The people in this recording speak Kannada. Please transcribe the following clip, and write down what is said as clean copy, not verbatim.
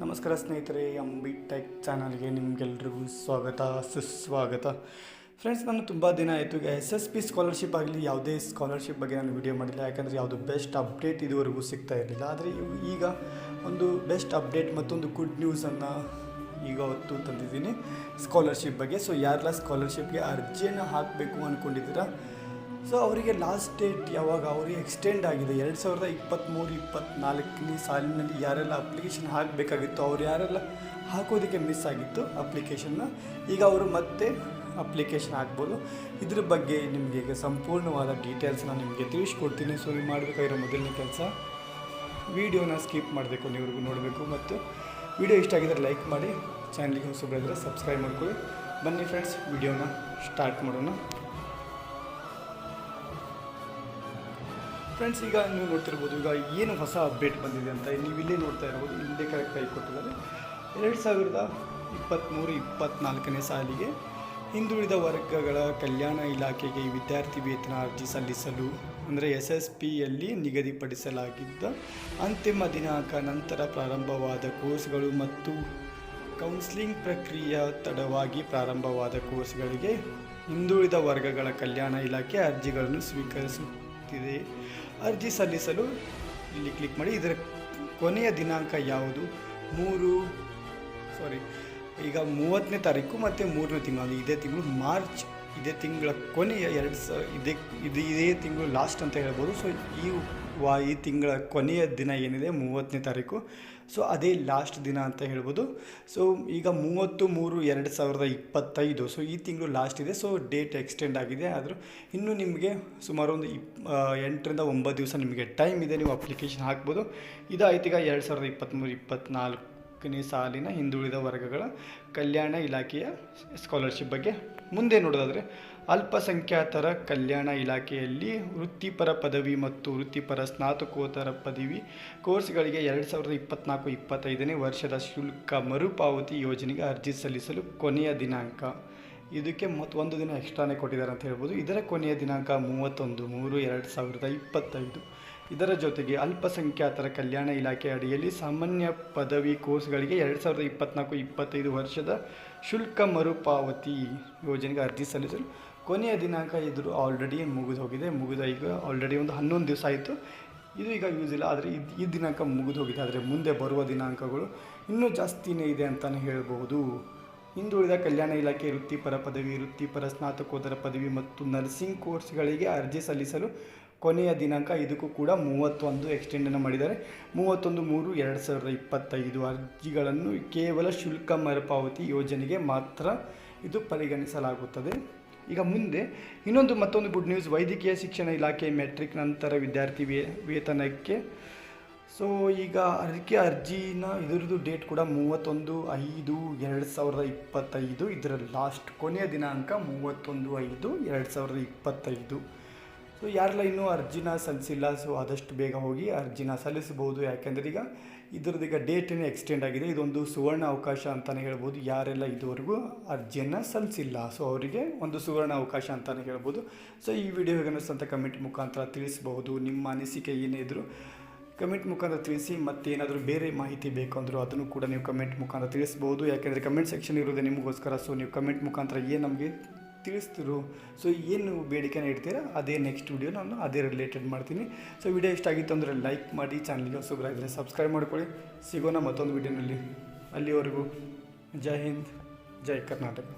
ನಮಸ್ಕಾರ ಸ್ನೇಹಿತರೆ, ಅಂಬಿ ಟೆಕ್ ಚಾನಲ್ಗೆ ನಿಮಗೆಲ್ರಿಗೂ ಸ್ವಾಗತ ಸುಸ್ವಾಗತ. ಫ್ರೆಂಡ್ಸ್, ನಾನು ತುಂಬ ದಿನ ಆಯಿತು ಈಗ SSP ಸ್ಕಾಲರ್ಶಿಪ್ ಆಗಲಿ ಯಾವುದೇ ಸ್ಕಾಲರ್ಶಿಪ್ ಬಗ್ಗೆ ನಾನು ವಿಡಿಯೋ ಮಾಡಿಲ್ಲ. ಯಾಕಂದರೆ ಯಾವುದು ಬೆಸ್ಟ್ ಅಪ್ಡೇಟ್ ಇದುವರೆಗೂ ಸಿಗ್ತಾ ಇರಲಿಲ್ಲ. ಆದರೆ ಈಗ ಒಂದು ಬೆಸ್ಟ್ ಅಪ್ಡೇಟ್ ಮತ್ತೊಂದು ಗುಡ್ ನ್ಯೂಸನ್ನು ಈಗ ಹೊತ್ತು ತಂದಿದ್ದೀನಿ ಸ್ಕಾಲರ್ಶಿಪ್ ಬಗ್ಗೆ. ಸೊ ಯಾರೆಲ್ಲ ಸ್ಕಾಲರ್ಶಿಪ್ಗೆ ಅರ್ಜಿಯನ್ನು ಹಾಕಬೇಕು ಅಂದ್ಕೊಂಡಿದ್ದೀರಾ, ಸೊ ಅವರಿಗೆ ಲಾಸ್ಟ್ ಡೇಟ್ ಯಾವಾಗ ಅವರಿಗೆ ಎಕ್ಸ್ಟೆಂಡ್ ಆಗಿದೆ. 2023-24ನೇ ಸಾಲಿನಲ್ಲಿ ಯಾರೆಲ್ಲ ಅಪ್ಲಿಕೇಶನ್ ಹಾಕಬೇಕಾಗಿತ್ತು, ಅವ್ರು ಯಾರೆಲ್ಲ ಹಾಕೋದಕ್ಕೆ ಮಿಸ್ ಆಗಿತ್ತು ಅಪ್ಲಿಕೇಶನ್ನ, ಈಗ ಅವರು ಮತ್ತೆ ಅಪ್ಲಿಕೇಶನ್ ಹಾಕ್ಬೋದು. ಇದ್ರ ಬಗ್ಗೆ ನಿಮಗೆ ಈಗ ಸಂಪೂರ್ಣವಾದ ಡೀಟೇಲ್ಸ್ನ ನಿಮಗೆ ತಿಳಿಸ್ಕೊಡ್ತೀನಿ. ಸೊ ನೀವು ಮಾಡಬೇಕಾಗಿರೋ ಮೊದಲನೇ ಕೆಲಸ, ವಿಡಿಯೋನ ಸ್ಕಿಪ್ ಮಾಡಬೇಕು, ನೀವ್ರಿಗೂ ನೋಡಬೇಕು. ಮತ್ತು ವಿಡಿಯೋ ಇಷ್ಟ ಆಗಿದ್ದರೆ ಲೈಕ್ ಮಾಡಿ, ಚಾನಲ್ಗೆ ಹೊಸಬರಿದ್ದರೆ ಸಬ್ಸ್ಕ್ರೈಬ್ ಮಾಡ್ಕೊಳ್ಳಿ. ಬನ್ನಿ ಫ್ರೆಂಡ್ಸ್, ವಿಡಿಯೋನ ಸ್ಟಾರ್ಟ್ ಮಾಡೋಣ. ಫ್ರೆಂಡ್ಸ್, ಈಗ ನೀವು ನೋಡ್ತಿರ್ಬೋದು ಈಗ ಏನು ಹೊಸ ಅಪ್ಡೇಟ್ ಬಂದಿದೆ ಅಂತ. ನೀವು ಇಲ್ಲೇ ನೋಡ್ತಾ ಇರ್ಬೋದು, ಹಿಂದೆ ಕೈ ಕೊಟ್ಟಿದ್ದಾರೆ. 2023-24ನೇ ಸಾಲಿಗೆ ಹಿಂದುಳಿದ ವರ್ಗಗಳ ಕಲ್ಯಾಣ ಇಲಾಖೆಗೆ ವಿದ್ಯಾರ್ಥಿ ವೇತನ ಅರ್ಜಿ ಸಲ್ಲಿಸಲು ಅಂದರೆ SSPಯಲ್ಲಿ ನಿಗದಿಪಡಿಸಲಾಗಿದ್ದ ಅಂತಿಮ ದಿನಾಂಕ ನಂತರ ಪ್ರಾರಂಭವಾದ ಕೋರ್ಸ್ಗಳು ಮತ್ತು ಕೌನ್ಸಿಲಿಂಗ್ ಪ್ರಕ್ರಿಯೆ ತಡವಾಗಿ ಪ್ರಾರಂಭವಾದ ಕೋರ್ಸ್ಗಳಿಗೆ ಹಿಂದುಳಿದ ವರ್ಗಗಳ ಕಲ್ಯಾಣ ಇಲಾಖೆ ಅರ್ಜಿಗಳನ್ನು ಸ್ವೀಕರಿಸುತ್ತಿದೆ. ಅರ್ಜಿ ಸಲ್ಲಿಸಲು ಇಲ್ಲಿ ಕ್ಲಿಕ್ ಮಾಡಿ. ಇದರ ಕೊನೆಯ ದಿನಾಂಕ ಯಾವುದು? ಈಗ 30ನೇ ತಾರೀಕು ಮತ್ತು 3ನೇ ತಿಂಗಳು, ಇದೇ ತಿಂಗಳು ಮಾರ್ಚ್, ಇದೇ ತಿಂಗಳ ಕೊನೆಯ ಇದೇ ತಿಂಗಳು ಲಾಸ್ಟ್ ಅಂತ ಹೇಳ್ಬೋದು. ಸೊ ಈ ತಿಂಗಳ ಕೊನೆಯ ದಿನ ಏನಿದೆ 30ನೇ ತಾರೀಕು, ಸೊ ಅದೇ ಲಾಸ್ಟ್ ದಿನ ಅಂತ ಹೇಳ್ಬೋದು. ಸೊ ಈಗ 30-3-2025, ಸೊ ಈ ತಿಂಗಳು ಲಾಸ್ಟ್ ಇದೆ. ಸೊ ಡೇಟ್ ಎಕ್ಸ್ಟೆಂಡ್ ಆಗಿದೆ. ಆದರೂ ಇನ್ನೂ ನಿಮಗೆ ಸುಮಾರು ಒಂದು 8-9 ದಿವಸ ನಿಮಗೆ ಟೈಮ್ ಇದೆ, ನೀವು ಅಪ್ಲಿಕೇಶನ್ ಹಾಕ್ಬೋದು. ಇದಾಯ್ತು ಈಗ 2023-24ನೇ ಸಾಲಿನ ಹಿಂದುಳಿದ ವರ್ಗಗಳ ಕಲ್ಯಾಣ ಇಲಾಖೆಯ ಸ್ಕಾಲರ್ಶಿಪ್ ಬಗ್ಗೆ. ಮುಂದೆ ನೋಡೋದಾದರೆ, ಅಲ್ಪಸಂಖ್ಯಾತರ ಕಲ್ಯಾಣ ಇಲಾಖೆಯಲ್ಲಿ ವೃತ್ತಿಪರ ಪದವಿ ಮತ್ತು ವೃತ್ತಿಪರ ಸ್ನಾತಕೋತ್ತರ ಪದವಿ ಕೋರ್ಸ್ಗಳಿಗೆ 2024-25ನೇ ವರ್ಷದ ಶುಲ್ಕ ಮರುಪಾವತಿ ಯೋಜನೆಗೆ ಅರ್ಜಿ ಸಲ್ಲಿಸಲು ಕೊನೆಯ ದಿನಾಂಕ. ಇದಕ್ಕೆ ಒಂದು ದಿನ ಎಕ್ಸ್ಟ್ರಾನೇ ಕೊಟ್ಟಿದ್ದಾರೆ ಅಂತ ಹೇಳ್ಬೋದು. ಇದರ ಕೊನೆಯ ದಿನಾಂಕ 31-3-2025. ಇದರ ಜೊತೆಗೆ ಅಲ್ಪಸಂಖ್ಯಾತರ ಕಲ್ಯಾಣ ಇಲಾಖೆ ಅಡಿಯಲ್ಲಿ ಸಾಮಾನ್ಯ ಪದವಿ ಕೋರ್ಸ್ಗಳಿಗೆ 2024-25 ವರ್ಷದ ಶುಲ್ಕ ಮರುಪಾವತಿ ಯೋಜನೆಗೆ ಅರ್ಜಿ ಸಲ್ಲಿಸಲು ಕೊನೆಯ ದಿನಾಂಕ ಇದು ಆಲ್ರೆಡಿ ಮುಗಿದು ಈಗ ಆಲ್ರೆಡಿ ಒಂದು 11 ದಿವಸ ಆಯಿತು. ಇದು ಈಗ ಯೂಸ್ ಇಲ್ಲ, ಆದರೆ ಈ ದಿನಾಂಕ ಮುಗಿದು ಹೋಗಿದೆ. ಆದರೆ ಮುಂದೆ ಬರುವ ದಿನಾಂಕಗಳು ಇನ್ನೂ ಜಾಸ್ತಿನೇ ಇದೆ ಅಂತಲೇ ಹೇಳ್ಬೋದು. ಹಿಂದುಳಿದ ಕಲ್ಯಾಣ ಇಲಾಖೆ ವೃತ್ತಿಪರ ಪದವಿ, ವೃತ್ತಿಪರ ಸ್ನಾತಕೋತ್ತರ ಪದವಿ ಮತ್ತು ನರ್ಸಿಂಗ್ ಕೋರ್ಸ್ಗಳಿಗೆ ಅರ್ಜಿ ಸಲ್ಲಿಸಲು ಕೊನೆಯ ದಿನಾಂಕ ಇದಕ್ಕೂ ಕೂಡ 31 ಎಕ್ಸ್ಟೆಂಡನ್ನು ಮಾಡಿದ್ದಾರೆ. 31-3-2025 ಅರ್ಜಿಗಳನ್ನು ಕೇವಲ ಶುಲ್ಕ ಮರುಪಾವತಿ ಯೋಜನೆಗೆ ಮಾತ್ರ ಇದು ಪರಿಗಣಿಸಲಾಗುತ್ತದೆ. ಈಗ ಮುಂದೆ ಮತ್ತೊಂದು ಗುಡ್ ನ್ಯೂಸ್. ವೈದ್ಯಕೀಯ ಶಿಕ್ಷಣ ಇಲಾಖೆ ಮೆಟ್ರಿಕ್ ನಂತರ ವಿದ್ಯಾರ್ಥಿ ವೇತನಕ್ಕೆ ಸೊ ಈಗ ಅದಕ್ಕೆ ಅರ್ಜಿನ ಇದರದ್ದು ಡೇಟ್ ಕೂಡ 31-5-2025. ಇದರ ಲಾಸ್ಟ್ ಕೊನೆಯ ದಿನಾಂಕ 31-5-2025. ಸೊ ಯಾರೆಲ್ಲ ಇನ್ನೂ ಅರ್ಜಿನ ಸಲ್ಲಿಸಿಲ್ಲ, ಸೊ ಆದಷ್ಟು ಬೇಗ ಹೋಗಿ ಅರ್ಜಿನ ಸಲ್ಲಿಸಬಹುದು. ಯಾಕೆಂದರೆ ಈಗ ಇದರದ್ದು ಡೇಟೇನೇ ಎಕ್ಸ್ಟೆಂಡ್ ಆಗಿದೆ. ಇದೊಂದು ಸುವರ್ಣ ಅವಕಾಶ ಅಂತಲೇ ಹೇಳ್ಬೋದು. ಯಾರೆಲ್ಲ ಇದುವರೆಗೂ ಅರ್ಜಿಯನ್ನು ಸಲ್ಲಿಸಿಲ್ಲ, ಸೊ ಅವರಿಗೆ ಒಂದು ಸುವರ್ಣ ಅವಕಾಶ ಅಂತಲೇ ಹೇಳ್ಬೋದು. ಸೊ ಈ ವಿಡಿಯೋ ಹೇಗೆ ಅನ್ನಿಸ್ತಂತ ಕಮೆಂಟ್ ಮುಖಾಂತರ ತಿಳಿಸಬಹುದು. ನಿಮ್ಮ ಅನಿಸಿಕೆ ಏನೇ ಇದ್ದರೂ ಕಮೆಂಟ್ ಮುಖಾಂತರ ತಿಳಿಸಿ. ಮತ್ತೇನಾದರೂ ಬೇರೆ ಮಾಹಿತಿ ಬೇಕು ಅಂದರೂ ಅದನ್ನು ಕೂಡ ನೀವು ಕಮೆಂಟ್ ಮುಖಾಂತರ ತಿಳಿಸ್ಬೋದು. ಯಾಕೆಂದರೆ ಕಮೆಂಟ್ ಸೆಕ್ಷನ್ ಇರೋದೇ ನಿಮಗೋಸ್ಕರ. ಸೊ ನೀವು ಕಮೆಂಟ್ ಮುಖಾಂತರ ಏನು ನಮಗೆ ತಿಳಿಸ್ತಿರು, ಸೊ ಏನು ಬೇಡಿಕೆನ ಇಡ್ತೀರಾ ಅದೇ ನೆಕ್ಸ್ಟ್ ವಿಡಿಯೋ ನಾನು ಅದೇ ರಿಲೇಟೆಡ್ ಮಾಡ್ತೀನಿ. ಸೊ ವಿಡಿಯೋ ಇಷ್ಟ ಆಗಿತ್ತು ಅಂದರೆ ಲೈಕ್ ಮಾಡಿ, ಚಾನಲ್ಗೆ ಹೊಸಬರಾಗಿದ್ದರೆ ಸಬ್ಸ್ಕ್ರೈಬ್ ಮಾಡ್ಕೊಳ್ಳಿ. ಸಿಗೋಣ ಮತ್ತೊಂದು ವಿಡಿಯೋನಲ್ಲಿ. ಅಲ್ಲಿವರೆಗೂ ಜೈ ಹಿಂದ್, ಜೈ ಕರ್ನಾಟಕ.